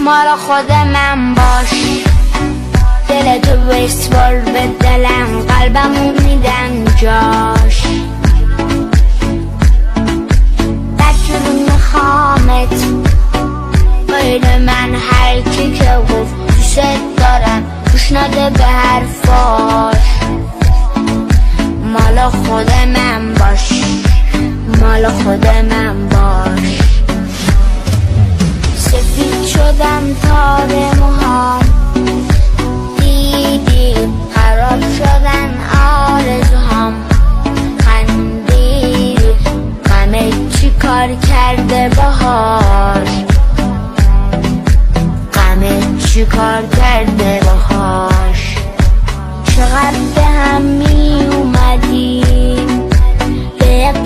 مال خود من باش. دلتو بسپار به دلم، قلبمو میدم جاش. بدجوری میخوامت غیر من، هر کی که گفت دوست دارم گوش نده به حرفاش. مال خود من باش، مال خود من باش. سفید شدم تار موهام، دیدی خراب شدن آرزوهام. خندیدی غمه چی کار کرده بهار، غمه چی کار کرده بهاش. چقدر به هم